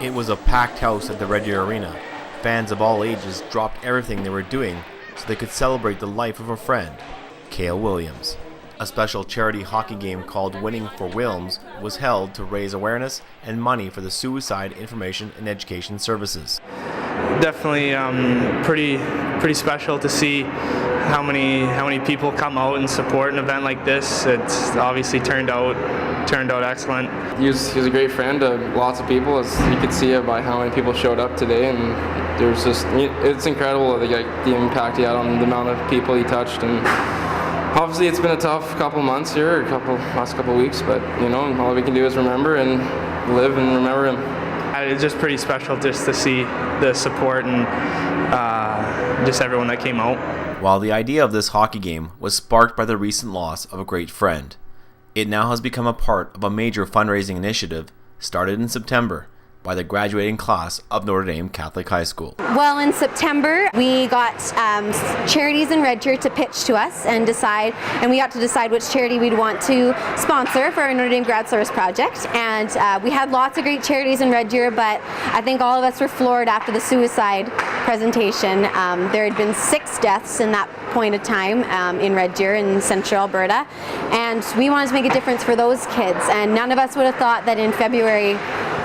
It was a packed house at the Red Deer Arena. Fans of all ages dropped everything they were doing so they could celebrate the life of a friend, Cale Williams. A special charity hockey game called WinningforWillms was held to raise awareness and money for the Suicide Information and Education Services. Definitely pretty special to see how many people come out and support an event like this. It's obviously turned out excellent. He was a great friend to lots of people, as you could see by how many people showed up today, and it's incredible the impact he had on the amount of people he touched. And obviously it's been a tough couple months here, last couple weeks, but all we can do is remember and live and remember him. It's just pretty special just to see the support and just everyone that came out. While the idea of this hockey game was sparked by the recent loss of a great friend, it now has become a part of a major fundraising initiative started in September by the graduating class of Notre Dame Catholic High School. Well, in September, we got charities in Red Deer to pitch to us and we got to decide which charity we'd want to sponsor for our Notre Dame Grad Service project. And we had lots of great charities in Red Deer, but I think all of us were floored after the suicide presentation. There had been 6 deaths in that point of time in Red Deer in central Alberta, and we wanted to make a difference for those kids, and none of us would have thought that in February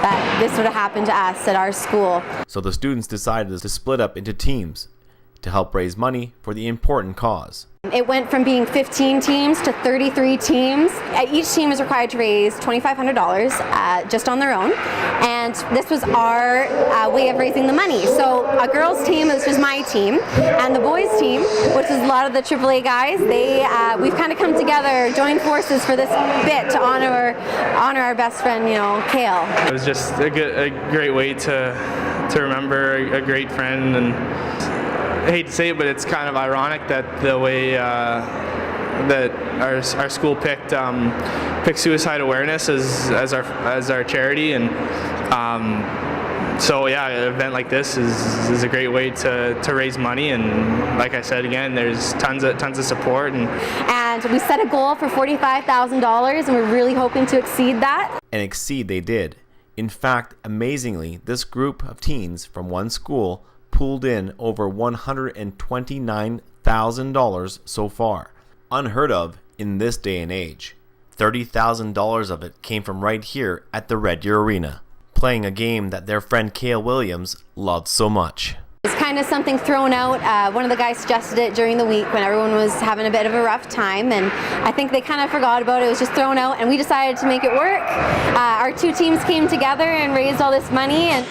that this would have happened to us at our school. So the students decided to split up into teams to help raise money for the important cause. It went from being 15 teams to 33 teams. Each team is required to raise $2,500 just on their own, and this was our way of raising the money. So a girls team, this was my team, and the boys team, which is a lot of the AAA guys, we've kind of come together, joined forces for this bit to honor our best friend, Cale. It was just a great way to remember a great friend. And I hate to say it, but it's kind of ironic that the way that our school picked suicide awareness as our charity, and so yeah, an event like this is a great way to raise money. And like I said again, there's tons of support, and we set a goal for $45,000, and we're really hoping to exceed that. And exceed they did. In fact, amazingly, this group of teens from one school pulled in over $129,000 so far. Unheard of in this day and age. $30,000 of it came from right here at the Red Deer Arena, playing a game that their friend Cale Williams loved so much. It's kind of something thrown out. One of the guys suggested it during the week when everyone was having a bit of a rough time, and I think they kind of forgot about it. It was just thrown out, and we decided to make it work. Our 2 teams came together and raised all this money. And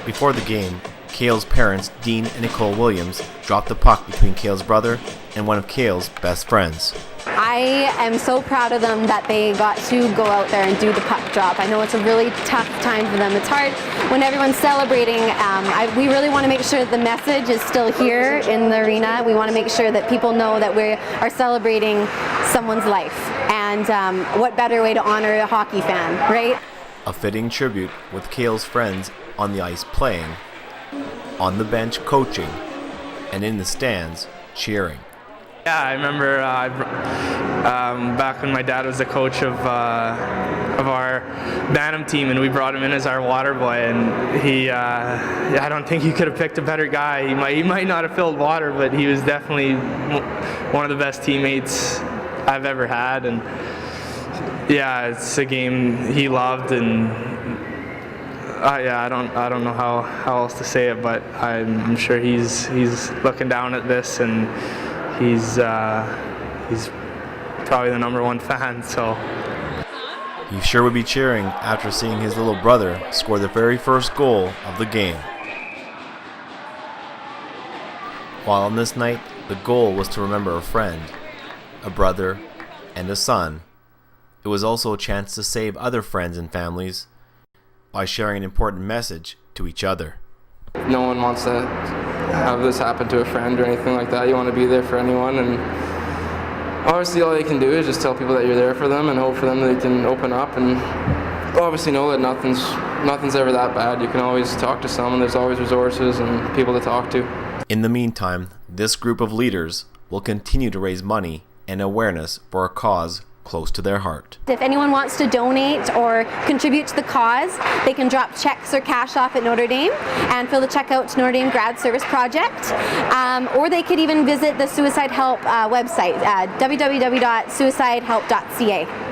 before the game, Cale's parents, Dean and Nicole Williams, dropped the puck between Cale's brother and one of Cale's best friends. I am so proud of them that they got to go out there and do the puck drop. I know it's a really tough time for them. It's hard when everyone's celebrating. We really want to make sure that the message is still here in the arena. We want to make sure that people know that we are celebrating someone's life. And what better way to honor a hockey fan, right? A fitting tribute with Cale's friends on the ice playing, on the bench coaching, and in the stands cheering. Yeah, I remember back when my dad was the coach of our Bantam team, and we brought him in as our water boy, and I don't think you could have picked a better guy. He might not have filled water, but he was definitely one of the best teammates I've ever had. And yeah, it's a game he loved, and I don't know how else to say it, but I'm sure he's looking down at this, and he's probably the #1 fan. So he sure would be cheering after seeing his little brother score the very first goal of the game. While on this night, the goal was to remember a friend, a brother, and a son. It was also a chance to save other friends and families by sharing an important message to each other. No one wants to have this happen to a friend or anything like that. You want to be there for anyone, and obviously all you can do is just tell people that you're there for them and hope for them that they can open up, and obviously know that nothing's ever that bad. You can always talk to someone. There's always resources and people to talk to. In the meantime, this group of leaders will continue to raise money and awareness for a cause close to their heart. If anyone wants to donate or contribute to the cause, they can drop checks or cash off at Notre Dame and fill the check out to Notre Dame Grad Service Project. Or they could even visit the Suicide Help website, www.suicidehelp.ca.